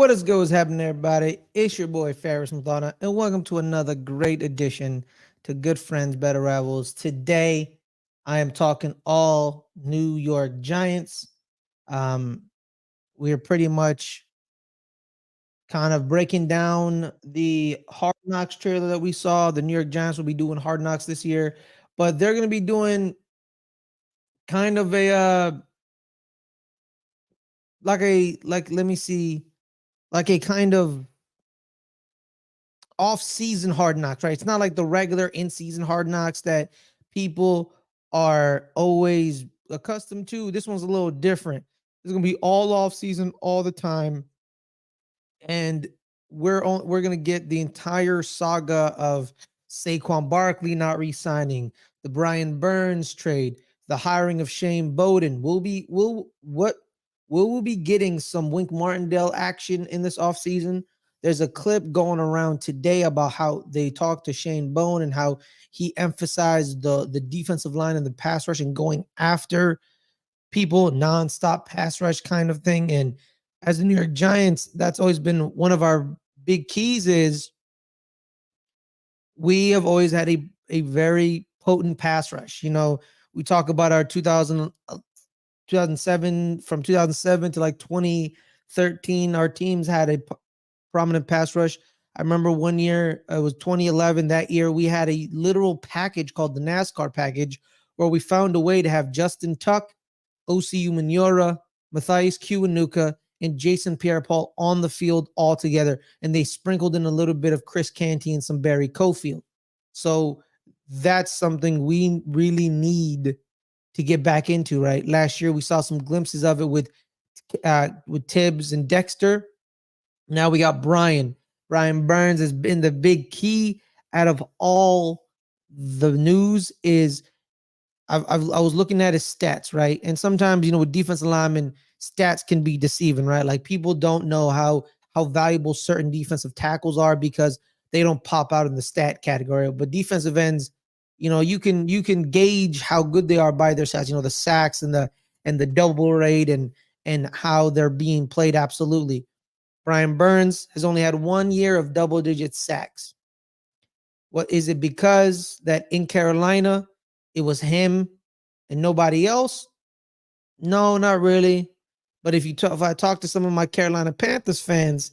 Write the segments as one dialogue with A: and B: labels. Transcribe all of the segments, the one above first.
A: What is good? What's happening, everybody? It's your boy Ferris Muthana, and welcome to another great edition to Good Friends, Better Rivals. Today, I am talking all New York Giants. Um, we're pretty much kind of breaking down the Hard Knocks trailer that we saw. The New York Giants will be doing Hard Knocks this year, but they're going to be doing kind of a let me see, like a kind of off-season Hard Knocks, right? It's not like the regular in-season Hard Knocks that people are always accustomed to. This one's a little different. It's gonna be all off-season, all the time, and we're gonna get the entire saga of Saquon Barkley not re-signing, the Brian Burns trade, the hiring of Shane Bowden. We'll be getting some Wink Martindale action in this offseason. There's a clip going around today about how they talked to Shane Bone and how he emphasized the defensive line and the pass rush and going after people, nonstop pass rush kind of thing. And as the New York Giants, that's always been one of our big keys is we have always had a very potent pass rush. You know, we talk about our 2007, from 2007 to like 2013, our teams had a prominent pass rush. I remember one year, it was 2011. That year, we had a literal package called the NASCAR package, where we found a way to have Justin Tuck, OCU Manura, Matthias Kiwanuka, and Jason Pierre-Paul on the field all together. And they sprinkled in a little bit of Chris Canty and some Barry Cofield. So that's something we really need to get back into, right? Last year, we saw some glimpses of it with Tibbs and Dexter. Now we got Brian. Brian Burns has been the big key out of all the news. Is I was looking at his stats, right? And sometimes, with defensive linemen, stats can be deceiving, right? Like people don't know how valuable certain defensive tackles are because they don't pop out in the stat category. But defensive ends, you can gauge how good they are by their stats. The sacks and the double rate and how they're being played. Absolutely. Brian Burns has only had 1 year of double-digit sacks. What is it? Because that in Carolina, it was him and nobody else? No, not really. But if I talk to some of my Carolina Panthers fans,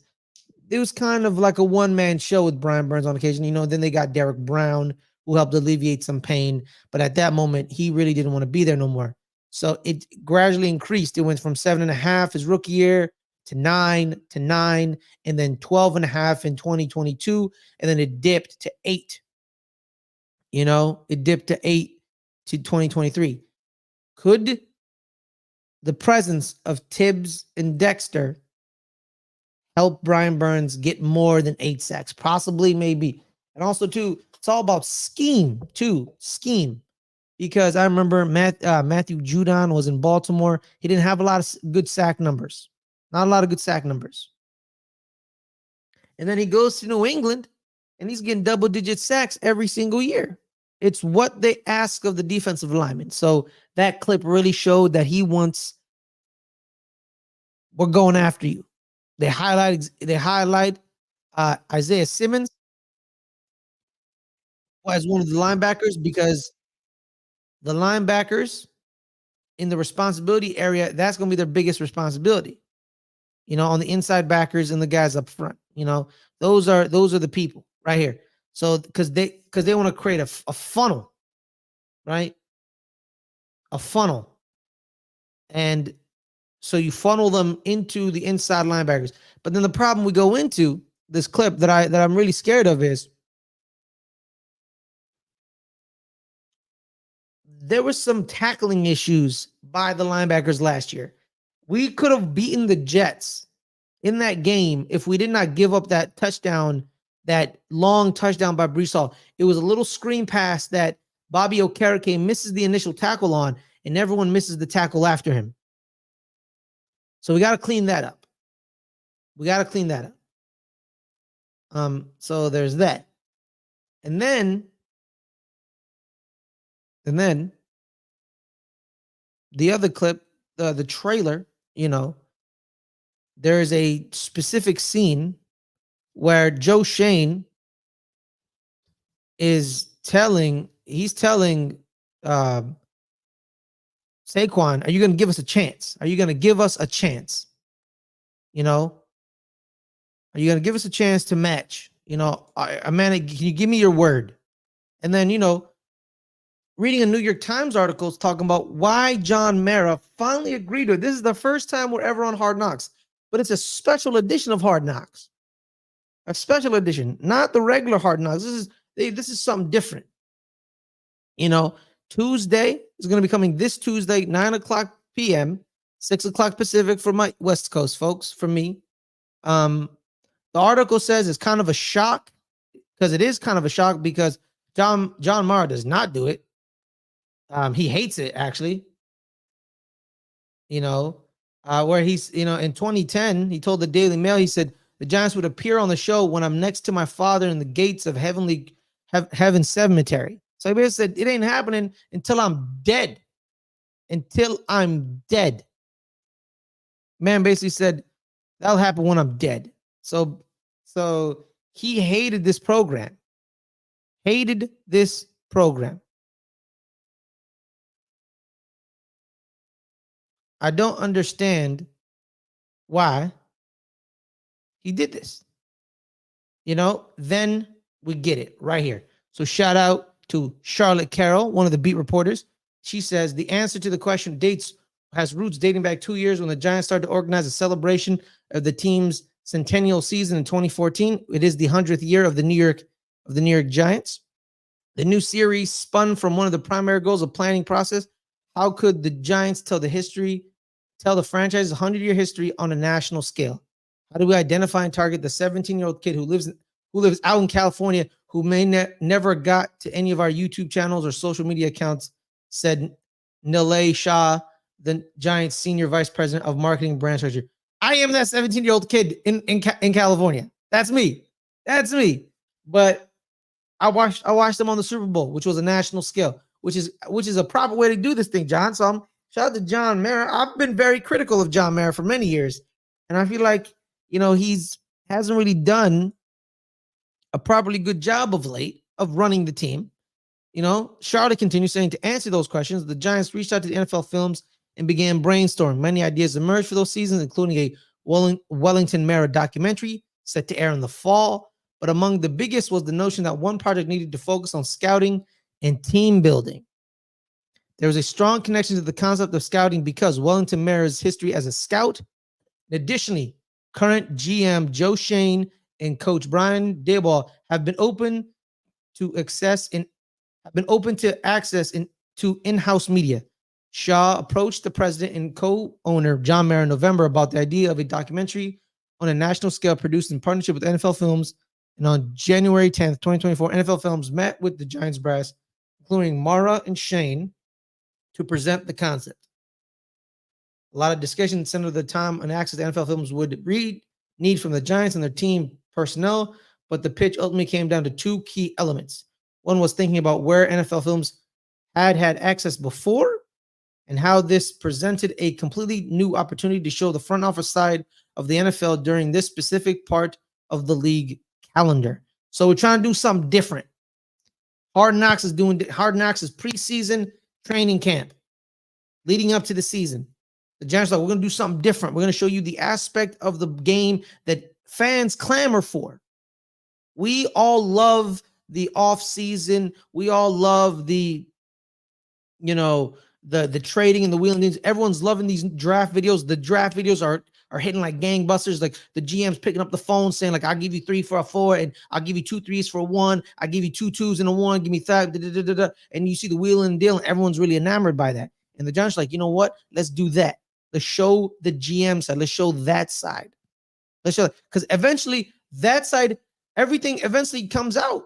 A: it was kind of like a one-man show with Brian Burns on occasion. Then they got Derek Brown, who helped alleviate some pain. But at that moment, he really didn't want to be there no more. So it gradually increased. It went from 7.5 his rookie year to 9 to 9, and then 12.5 in 2022, and then it dipped to 8. It dipped to 8 to 2023. Could the presence of Tibbs and Dexter help Brian Burns get more than 8 sacks? Possibly, maybe. And also, too, it's all about scheme, too. Scheme. Because I remember Matthew Judon was in Baltimore. He didn't have a lot of good sack numbers. Not a lot of good sack numbers. And then he goes to New England, and he's getting double-digit sacks every single year. It's what they ask of the defensive lineman. So that clip really showed that he wants, we're going after you. They highlight Isaiah Simmons as one of the linebackers, because the linebackers in the responsibility area, that's going to be their biggest responsibility. On the inside backers and the guys up front. Those are the people right here. So because they want to create a funnel, right? A funnel. And so you funnel them into the inside linebackers. But then the problem we go into this clip that I'm really scared of is there was some tackling issues by the linebackers last year. We could have beaten the Jets in that game if we did not give up that touchdown, that long touchdown by Breece Hall. It was a little screen pass that Bobby Okereke misses the initial tackle on, and everyone misses the tackle after him. So we got to clean that up. So there's that. And then the other clip, the trailer, there is a specific scene where Joe Shane he's telling Saquon, are you going to give us a chance? Are you going to give us a chance? You know, are you going to give us a chance to match? You know, man, can you give me your word? And then, reading a New York Times article talking about why John Mara finally agreed to it. This is the first time we're ever on Hard Knocks, but it's a special edition of Hard Knocks. A special edition, not the regular Hard Knocks. This is something different. Tuesday is going to be coming this Tuesday, 9:00 p.m., 6:00 Pacific for my West Coast folks, for me. The article says it's kind of a shock, because it is kind of a shock because John Mara does not do it. He hates it, actually. Where he's, in 2010, he told the Daily Mail, he said, the Giants would appear on the show when I'm next to my father in the gates of Heaven Cemetery. So he basically said, it ain't happening until I'm dead. Until I'm dead. Man basically said, that'll happen when I'm dead. So he hated this program. Hated this program. I don't understand why he did this. Then we get it right here. So shout out to Charlotte Carroll, one of the beat reporters. She says the answer to the question has roots dating back 2 years when the Giants started to organize a celebration of the team's centennial season in 2014. It is the 100th year of the New York Giants. The new series spun from one of the primary goals of planning process. How could the Giants tell the franchise's 100-year history on a national scale? How do we identify and target the 17-year-old kid who lives out in California, who may never got to any of our YouTube channels or social media accounts, said Nilay Shah, the Giants senior vice president of marketing branch manager. I am that 17-year-old kid in California. That's me. But I watched them on the Super Bowl, which was a national scale, which is a proper way to do this thing, John. So shout out to John Mara. I've been very critical of John Mara for many years, and I feel like he's hasn't really done a properly good job of late of running the team. Charlotte continues saying, to answer those questions, the Giants reached out to the NFL Films and began brainstorming. Many ideas emerged for those seasons, including a Wellington Mara documentary set to air in the fall. But among the biggest was the notion that one project needed to focus on scouting and team building. There was a strong connection to the concept of scouting because Wellington Mara's history as a scout. Additionally, current GM Joe Shane and coach Brian Daboll have been open to access to in-house media. Shaw approached the president and co-owner John Mara in November about the idea of a documentary on a national scale produced in partnership with NFL Films. And on January 10th, 2024, NFL Films met with the Giants brass, including Mara and Shane, to present the concept. A lot of discussion centered the time and access to NFL Films would need from the Giants and their team personnel, but the pitch ultimately came down to two key elements. One was thinking about where NFL Films had access before and how this presented a completely new opportunity to show the front office side of the NFL during this specific part of the league calendar. So we're trying to do something different. Hard Knocks is preseason training camp leading up to the season. The Giants are like, we're going to do something different. We're going to show you the aspect of the game that fans clamor for. We all love the off season. We all love the trading and the wheeling. Everyone's loving these draft videos. The draft videos are hitting like gangbusters. Like the GM's picking up the phone saying like, I'll give you 3 for a 4 and I'll give you 2 3s for a 1. I'll give you 2 2s and a 1. Give me 5. And you see the wheeling and dealing. Everyone's really enamored by that. And the Giants are like, you know what? Let's do that. Let's show the GM side. Let's show that side. Let's show, because eventually that side, everything eventually comes out.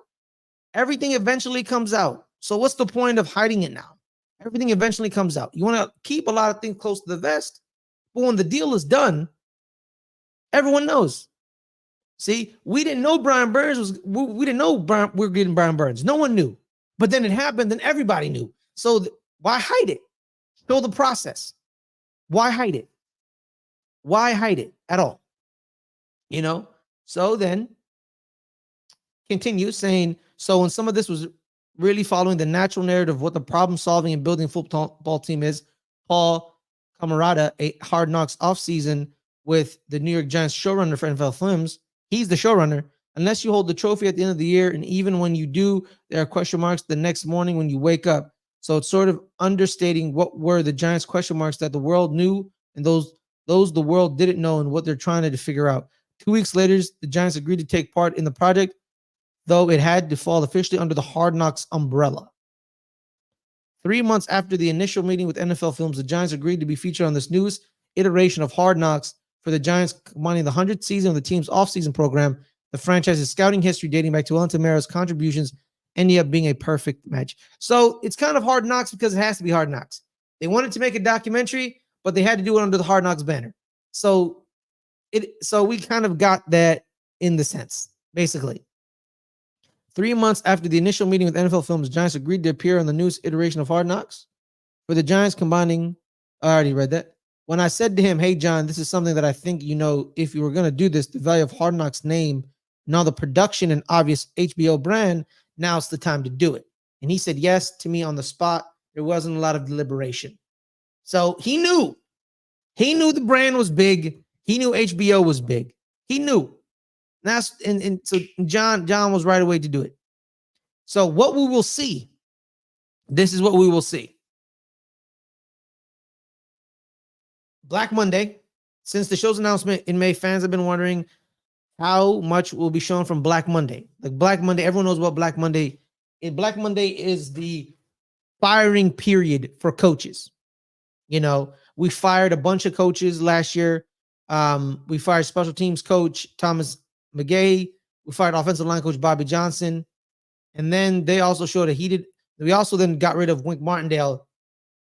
A: Everything eventually comes out. So what's the point of hiding it now? Everything eventually comes out. You want to keep a lot of things close to the vest, but when the deal is done, everyone knows. See, we didn't know Brian Burns we didn't know we're getting Brian Burns. No one knew. But then it happened, then everybody knew. So why hide it? Show the process. Why hide it? Why hide it at all? You know? So then continues saying, so when some of this was really following the natural narrative of what the problem solving and building football team is, Paul Camarada, a Hard Knocks offseason with the New York Giants showrunner for NFL Films, he's the showrunner. Unless you hold the trophy at the end of the year, and even when you do, there are question marks the next morning when you wake up. So it's sort of understating what were the Giants question marks that the world knew, and those the world didn't know, and what they're trying to figure out. 2 weeks later, the Giants agreed to take part in the project, though it had to fall officially under the Hard Knocks umbrella. 3 months after the initial meeting with NFL Films, the Giants agreed to be featured on this newest iteration of Hard Knocks for the Giants, combining the 100th season of the team's offseason program, the franchise's scouting history dating back to Alvin Kamara's contributions, ending up being a perfect match. So it's kind of Hard Knocks because it has to be Hard Knocks. They wanted to make a documentary, but they had to do it under the Hard Knocks banner. So we kind of got that in the sense, basically. 3 months after the initial meeting with NFL Films, the Giants agreed to appear on the newest iteration of Hard Knocks. For the Giants combining, I already read that. When I said to him, hey, John, this is something that I think, if you were going to do this, the value of Hard Knocks name, and all the production and obvious HBO brand, now it's the time to do it. And he said yes to me on the spot. There wasn't a lot of deliberation. So he knew. He knew the brand was big. He knew HBO was big. He knew. So John was right away to do it. So what we will see, this is what we will see. Black Monday, since the show's announcement in May, fans have been wondering how much will be shown from Black Monday. Like Black Monday, everyone knows what Black Monday is. Black Monday is the firing period for coaches. We fired a bunch of coaches last year. We fired special teams coach Thomas McGay. We fired offensive line coach Bobby Johnson. And then they also showed we also then got rid of Wink Martindale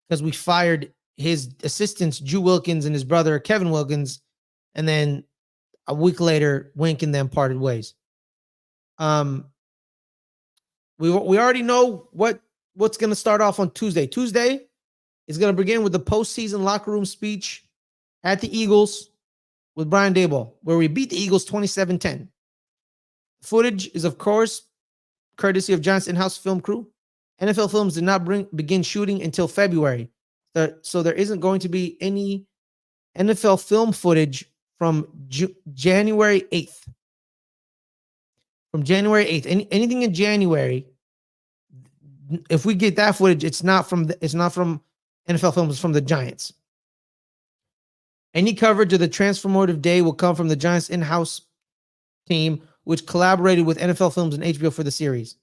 A: because we fired his assistants, Drew Wilkins and his brother, Kevin Wilkins. And then a week later, Wink and them parted ways. We already know what's going to start off on Tuesday. Tuesday is going to begin with the postseason locker room speech at the Eagles with Brian Daboll, where we beat the Eagles 27-10. Footage is, of course, courtesy of Giants in-house film crew. NFL Films did not begin shooting until February. So there isn't going to be any NFL film footage from January 8th. From January 8th. Anything in January, if we get that footage, it's not from NFL Films, it's from the Giants. Any coverage of the transformative day will come from the Giants in-house team, which collaborated with NFL Films and HBO for the series.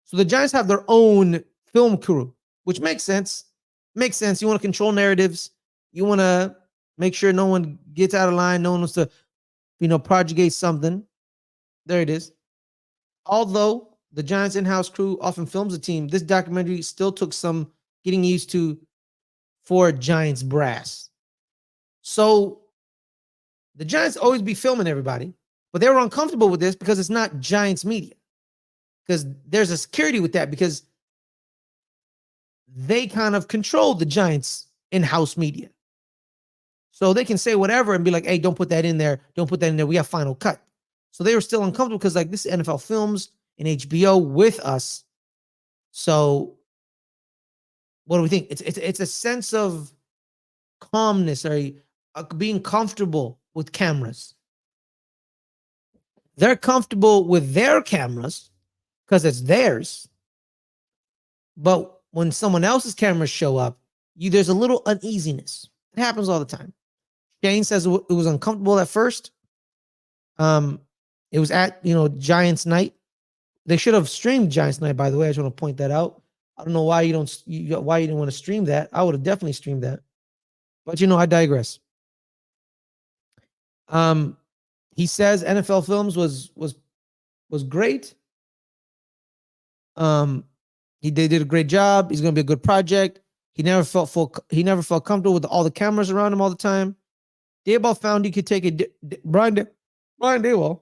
A: So the Giants have their own film crew, which makes sense. Makes sense. You want to control narratives. You want to make sure no one gets out of line. No one wants to, project something. There it is. Although the Giants in-house crew often films the team, this documentary still took some getting used to for Giants brass. So the Giants always be filming everybody, but they were uncomfortable with this because it's not Giants media. Because there's a security with that, because they kind of control the Giants in-house media. So they can say whatever and be like, hey, don't put that in there. Don't put that in there. We have final cut. So they were still uncomfortable because this is NFL Films and HBO with us. So what do we think? It's a sense of calmness or being comfortable with cameras. They're comfortable with their cameras because it's theirs. But when someone else's cameras show up, there's a little uneasiness. It happens all the time. Shane says it was uncomfortable at first. It was at Giants night. They should have streamed Giants night, by the way. I just want to point that out. I don't know why you didn't want to stream that. I would have definitely streamed that. But I digress. He says NFL Films was great. They did a great job. He's going to be a good project. He never felt comfortable with all the cameras around him all the time. Daboll found he could take Brian Daboll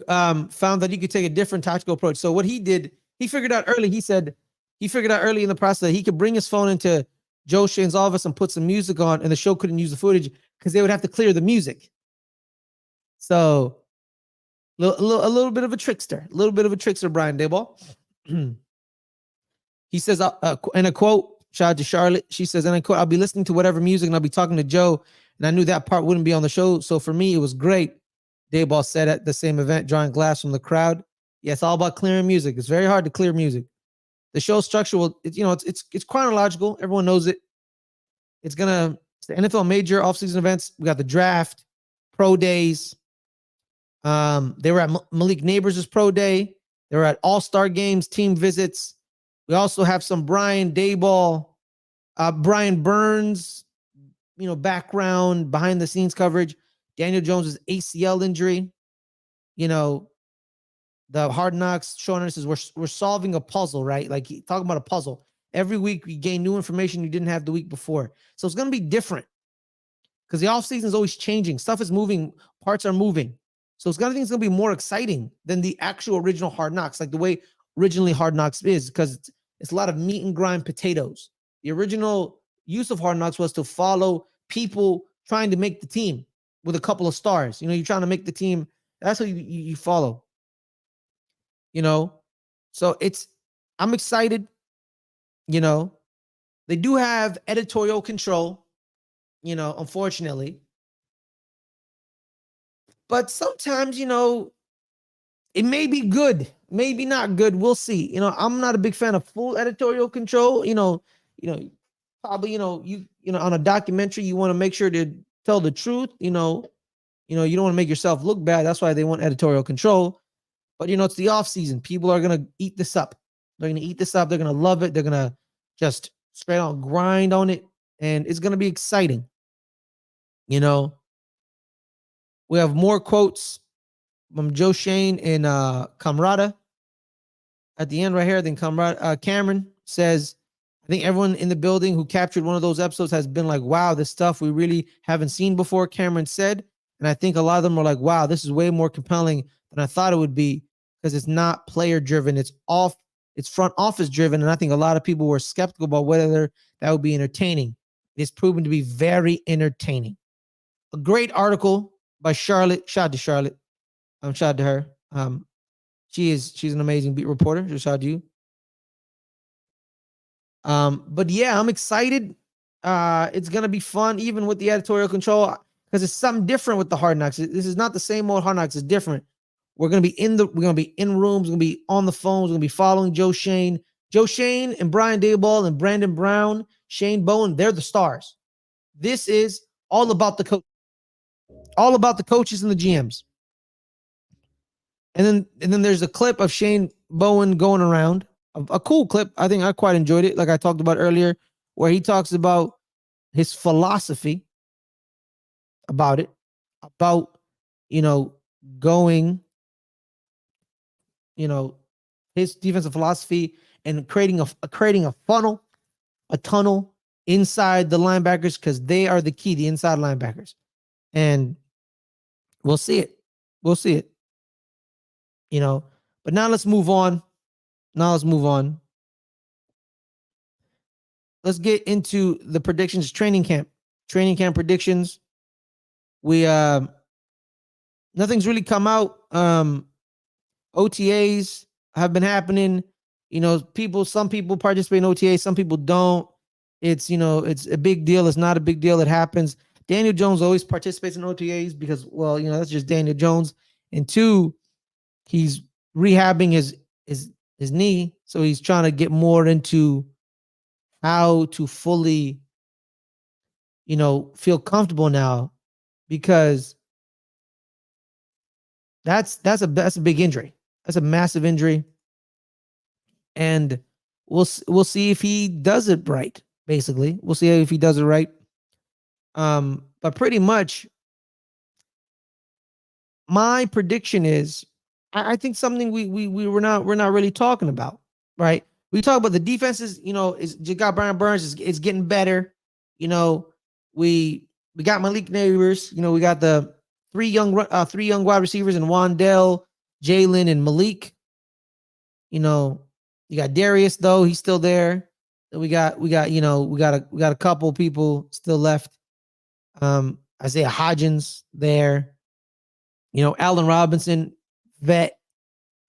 A: found that he could take a different tactical approach. So what he did, he figured out early. He said he figured out early in the process that he could bring his phone into Joe Shane's office and put some music on, and the show couldn't use the footage because they would have to clear the music. So a little bit of a trickster, Brian Dayball. He says, in a quote, shout out to Charlotte. She says, and I quote, I'll be listening to whatever music and I'll be talking to Joe. And I knew that part wouldn't be on the show. So for me, it was great. Dayball said at the same event, drawing glass from the crowd. Yeah, it's all about clearing music. It's very hard to clear music. The show structure will, it's chronological. Everyone knows it. It's the NFL major offseason events. We got the draft, pro days. They were at Malik Neighbors' pro day. They were at all-star games, team visits. We also have some Brian Dayball, Brian Burns, background, behind the scenes coverage. Daniel Jones's ACL injury. The Hard Knocks showing us is we're solving a puzzle, right? Like talking about a puzzle. Every week we gain new information you didn't have the week before. So it's going to be different because the offseason is always changing. Stuff is moving. Parts are moving. So it's going to be more exciting than the actual original Hard Knocks, like the way originally Hard Knocks is, because it's a lot of meat and grind potatoes. The original use of Hard Knocks was to follow people trying to make the team with a couple of stars. You're trying to make the team. That's what you follow. So I'm excited. They do have editorial control, unfortunately. But sometimes, it may be good, maybe not good. We'll see. I'm not a big fan of full editorial control. Probably, on a documentary, you want to make sure to tell the truth. You don't want to make yourself look bad. That's why they want editorial control. But, it's the off season. People are going to eat this up. They're going to eat this up. They're going to love it. They're going to just straight on grind on it. And it's going to be exciting. We have more quotes from Joe Shane and Camrata at the end right here. Then Cameron says, I think everyone in the building who captured one of those episodes has been like, wow, this stuff we really haven't seen before, Cameron said. And I think a lot of them are like, wow, this is way more compelling than I thought it would be, because it's not player driven. It's front office driven. And I think a lot of people were skeptical about whether that would be entertaining. It's proven to be very entertaining. A great article by Charlotte. Shout out to Charlotte. Shout out to her. She's an amazing beat reporter. So shout out to you. But yeah, I'm excited. It's gonna be fun, even with the editorial control, because it's something different with the Hard Knocks. This is not the same old Hard Knocks. It's different. We're gonna be in rooms. We're gonna be on the phones. We're gonna be following Joe Shane and Brian Dayball and Brandon Brown, Shane Bowen. They're the stars. This is all about the coaches and the GMs. And then there's a clip of Shane Bowen going around, a cool clip. I think I quite enjoyed it, like I talked about earlier, where he talks about his philosophy about going, his defensive philosophy and creating a funnel, a tunnel inside the linebackers, because they are the key, the inside linebackers. And we'll see it. But now let's move on. Let's get into the predictions. Training camp predictions. We nothing's really come out. OTAs have been happening. Some people participate in OTAs, some people don't. It's a big deal. It's not a big deal. It happens. Daniel Jones always participates in OTAs because, well, that's just Daniel Jones. And two, he's rehabbing his knee, so he's trying to get more into how to fully, feel comfortable now, because that's a big injury. That's a massive injury, and we'll see if he does it right. Basically, we'll see if he does it right. But pretty much, my prediction is, I think something we're not really talking about, right? We talk about the defenses, you got Brian Burns, it's getting better. We got Malik Neighbors, we got the three young wide receivers in Wandell, Jalen, and Malik. You got Darius, though, he's still there. we got a couple people still left. Isaiah Hodgins there. Allen Robinson, vet.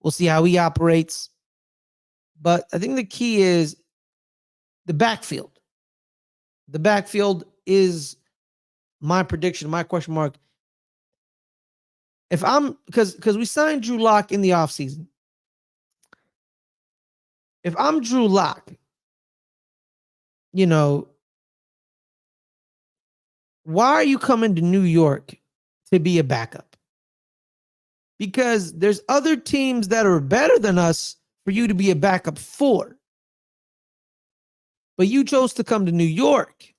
A: We'll see how he operates. But I think the key is the backfield. The backfield is my prediction, my question mark. If I'm because we signed Drew Lock in the offseason. If I'm Drew Lock, why are you coming to New York to be a backup? Because there's other teams that are better than us for you to be a backup for. But you chose to come to New York.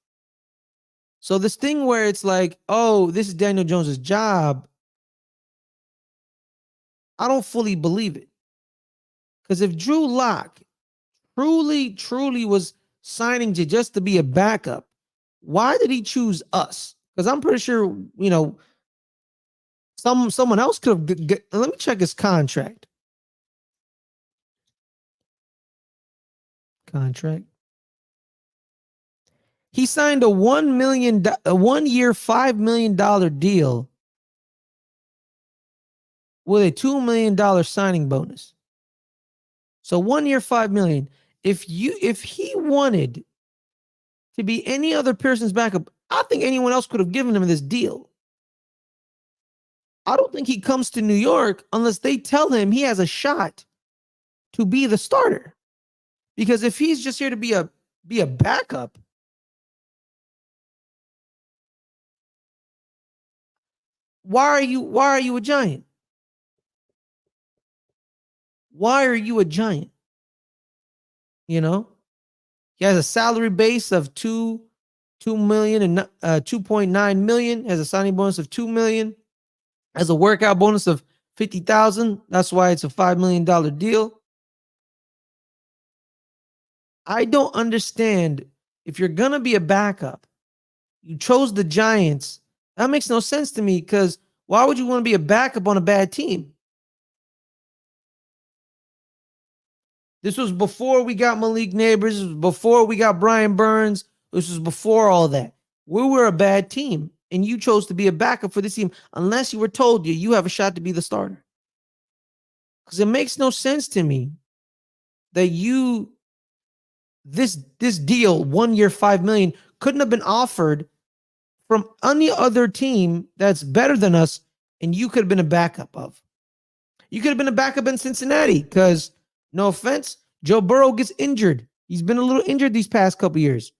A: So this thing where it's like, oh, this is Daniel Jones's job, I don't fully believe it. Because if Drew Lock truly was signing to be a backup, why did he choose us? Because I'm pretty sure, someone else could have. Let me check his contract. He signed a $1 year, $5 million deal with a $2 million signing bonus. So 1 year, $5 million. If he wanted to be any other person's backup, I think anyone else could have given him this deal. I don't think he comes to New York unless they tell him he has a shot to be the starter. Because if he's just here to be a backup, why are you a Giant? Why are you a Giant? He has a salary base of $2 million and 2.9 million, has a signing bonus of $2 million, has a workout bonus of $50,000. That's why it's a $5 million deal. I don't understand. If you're gonna be a backup, you chose the Giants. That makes no sense to me, because why would you want to be a backup on a bad team? This was before we got Malik Neighbors. This was before we got Brian Burns. This was before all that. We were a bad team, and you chose to be a backup for this team unless you were told you have a shot to be the starter. Because it makes no sense to me that this deal, 1 year, $5 million, couldn't have been offered from any other team that's better than us, and you could have been a backup of. You could have been a backup in Cincinnati, because, no offense, Joe Burrow gets injured. He's been a little injured these past couple years.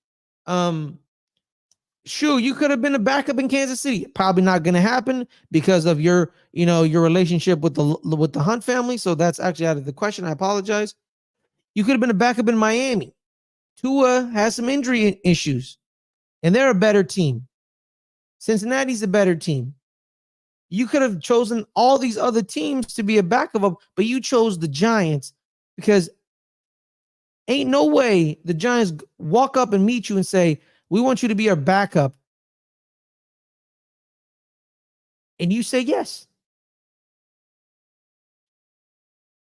A: You could have been a backup in Kansas City. Probably not going to happen because of your relationship with the Hunt family. So that's actually out of the question. I apologize. You could have been a backup in Miami. Tua has some injury issues, and they're a better team. Cincinnati's a better team. You could have chosen all these other teams to be a backup of, but you chose the Giants because ain't no way the Giants walk up and meet you and say, we want you to be our backup. And you say yes.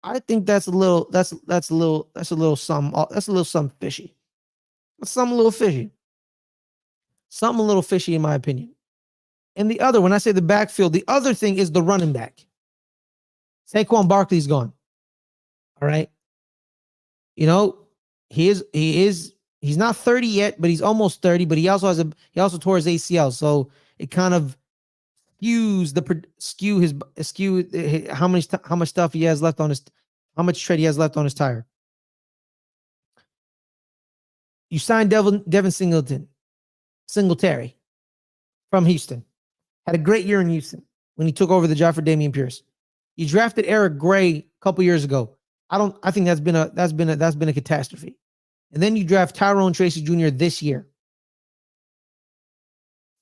A: I think that's a little something fishy. That's something a little fishy. Something a little fishy in my opinion. And the other, when I say the backfield, the other thing is the running back. Saquon Barkley's gone. All right. He's not 30 yet, but he's almost 30, but he also tore his ACL. So it kind of skew how much stuff he has left on how much tread he has left on his tire. You signed Devin Singletary from Houston. Had a great year in Houston when he took over the job for Dameon Pierce. You drafted Eric Gray a couple years ago. I think that's been a catastrophe. And then you draft Tyrone Tracy Jr. this year.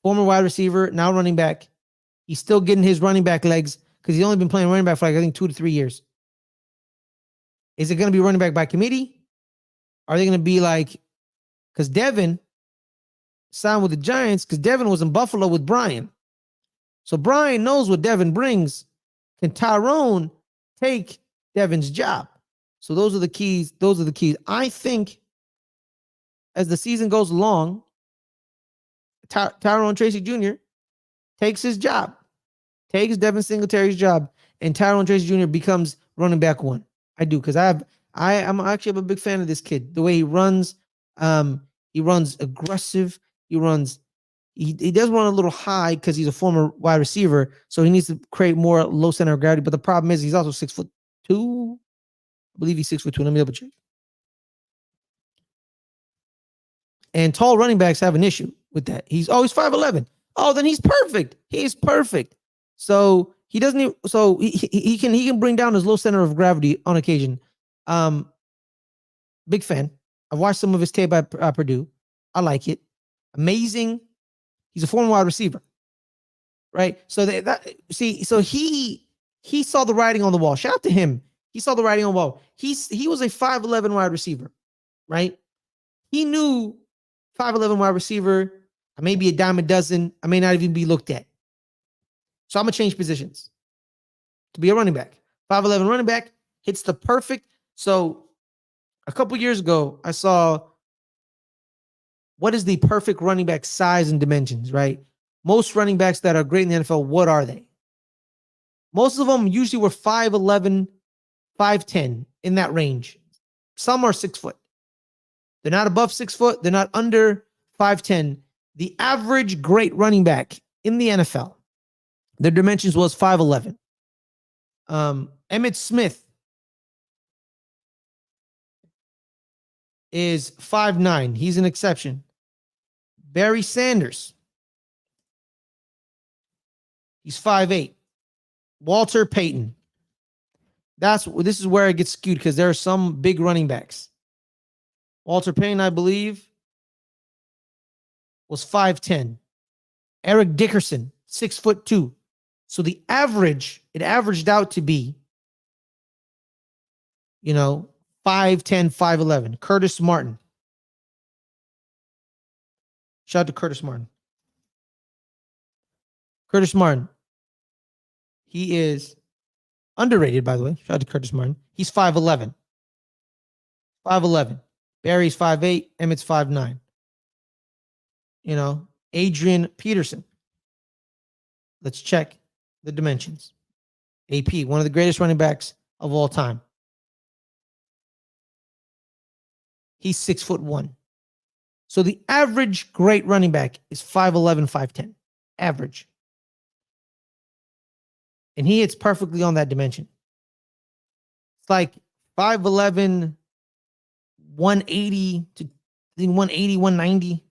A: Former wide receiver, now running back. He's still getting his running back legs because he's only been playing running back for I think 2 to 3 years. Is it going to be running back by committee? Are they going to be because Devin signed with the Giants because Devin was in Buffalo with Brian. So Brian knows what Devin brings. Can Tyrone take Devin's job? So those are the keys. I think as the season goes along, Tyrone Tracy Jr. takes his job, takes Devin Singletary's job, and Tyrone Tracy Jr. becomes running back 1. I do, because I'm actually a big fan of this kid. The way he runs aggressive. He does run a little high because he's a former wide receiver, so he needs to create more low center of gravity. But the problem is he's also 6'2". I believe he's 6'2". Let me double check. And tall running backs have an issue with that. He's always 5'11". Oh, then he's perfect. He's perfect. So he doesn't even, so he can bring down his low center of gravity on occasion. Big fan. I've watched some of his tape at Purdue. I like it. Amazing. He's a former wide receiver, right? So so he saw the writing on the wall. Shout out to him. He saw the writing on the wall. He was a 5'11" wide receiver, right? He knew 5'11" wide receiver. I may be a dime a dozen. I may not even be looked at. So I'm gonna change positions to be a running back. 5'11" running back hits the perfect. So a couple years ago, I saw what is the perfect running back size and dimensions, right? Most running backs that are great in the NFL, what are they? Most of them usually were 5'11", 5'10", in that range. Some are 6 foot. They're not above 6 foot. They're not under 5'10". The average great running back in the NFL, their dimensions was 5'11". Emmitt Smith is 5'9". He's an exception. Barry Sanders, he's 5'8". Walter Payton. This is where it gets skewed because there are some big running backs. Walter Payton, I believe, was 5'10". Eric Dickerson, 6'2". So it averaged out to be, 5'10", 5'11". Curtis Martin. Shout out to Curtis Martin. Curtis Martin. He is underrated, by the way. Shout out to Curtis Martin. He's 5'11". 5'11". Barry's 5'8". Emmitt's 5'9". Adrian Peterson. Let's check the dimensions. AP, one of the greatest running backs of all time. He's 6'1". So the average great running back is 5'11", 5'10". Average. And he hits perfectly on that dimension. It's like 5'11", 180 to 180, 190,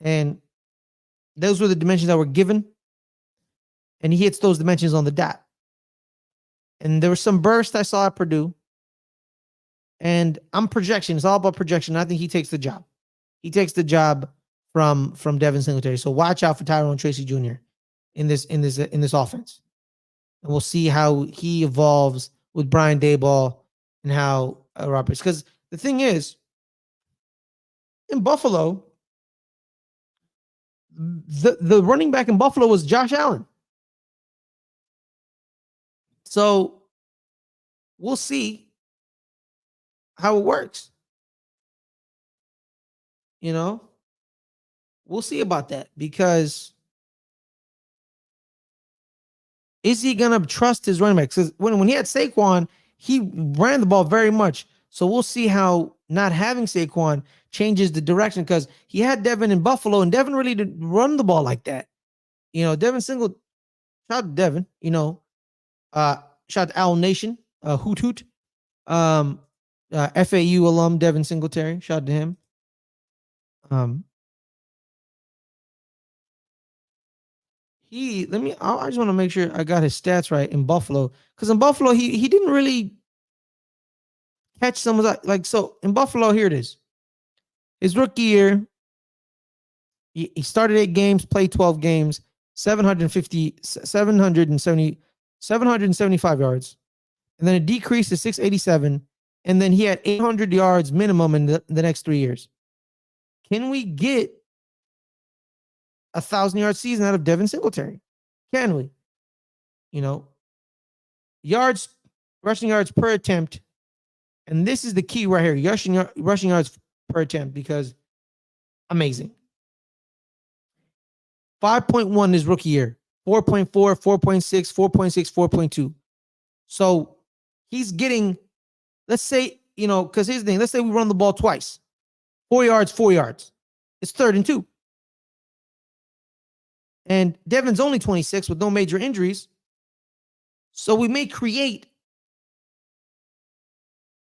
A: and those were the dimensions that were given. And he hits those dimensions on the dot. And there was some burst I saw at Purdue. And I'm projection. It's all about projection. I think he takes the job. He takes the job from Devin Singletary. So watch out for Tyrone Tracy Jr. in this offense. And we'll see how he evolves with Brian Daboll and how Roberts. Because the thing is, in Buffalo, the running back in Buffalo was Josh Allen. So we'll see how it works. We'll see about that, because is he going to trust his running back? Because when he had Saquon, he ran the ball very much. So we'll see how not having Saquon changes the direction, because he had Devin in Buffalo, and Devin really didn't run the ball like that. Devin shout out to Devin, shout out to Owl Nation, Hoot Hoot, FAU alum Devin Singletary, shout out to him. I just want to make sure I got his stats right in Buffalo, because in Buffalo he didn't really catch some of that. So in Buffalo, here it is. His rookie year, he started 8 games, played 12 games, 775 yards, and then it decreased to 687, and then he had 800 yards minimum in the next 3 years. Can we get 1,000-yard season out of Devin Singletary? Can we? Rushing yards per attempt, and this is the key right here. Rushing yards per attempt because amazing. 5.1 is rookie year, 4.4, 4.6, 4.6, 4.2. So he's getting, let's say, because here's the thing, let's say we run the ball twice, 4 yards, 4 yards. It's 3rd and 2. And Devin's only 26 with no major injuries. So we may create,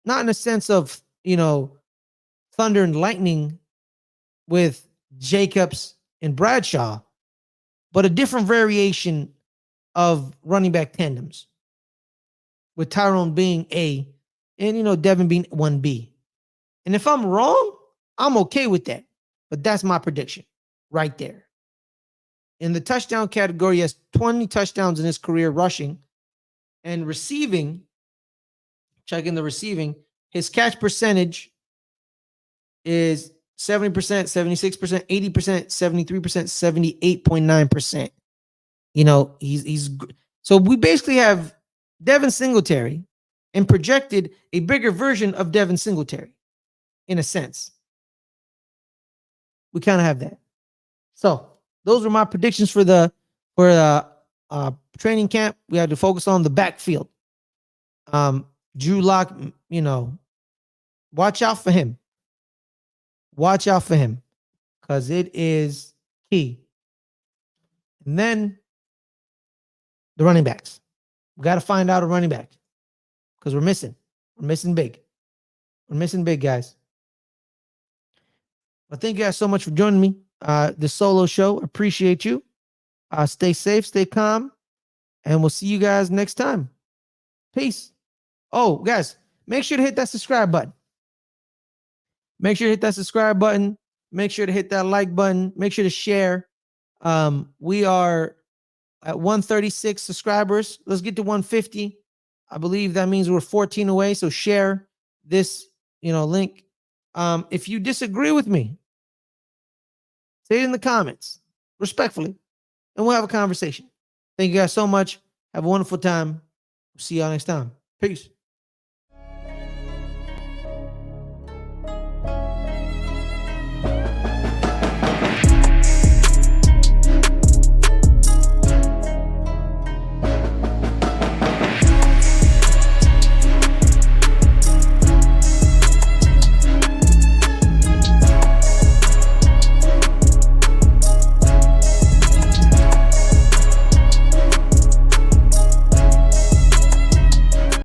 A: not in a sense of, thunder and lightning with Jacobs and Bradshaw, but a different variation of running back tandems, with Tyrone being A and, Devin being 1B. And if I'm wrong, I'm okay with that. But that's my prediction right there. In the touchdown category, he has 20 touchdowns in his career rushing. And receiving, checking the receiving, his catch percentage is 70%, 76%, 80%, 73%, 78.9%. He's so we basically have Devin Singletary and projected a bigger version of Devin Singletary in a sense. We kind of have that. So those were my predictions for the training camp. We had to focus on the backfield. Drew Lock, watch out for him. Watch out for him because it is key. And then the running backs. We got to find out a running back because we're missing. We're missing big. We're missing big, guys. Well, thank you guys so much for joining me. This solo show. Appreciate you. Stay safe, stay calm, and we'll see you guys next time. Peace. Oh, guys, make sure to hit that subscribe button. Make sure to hit that subscribe button. Make sure to hit that like button. Make sure to share. We are at 136 subscribers. Let's get to 150. I believe that means we're 14 away. So share this, link. If you disagree with me, say it in the comments respectfully, and we'll have a conversation. Thank you guys so much. Have a wonderful time. See y'all next time. Peace.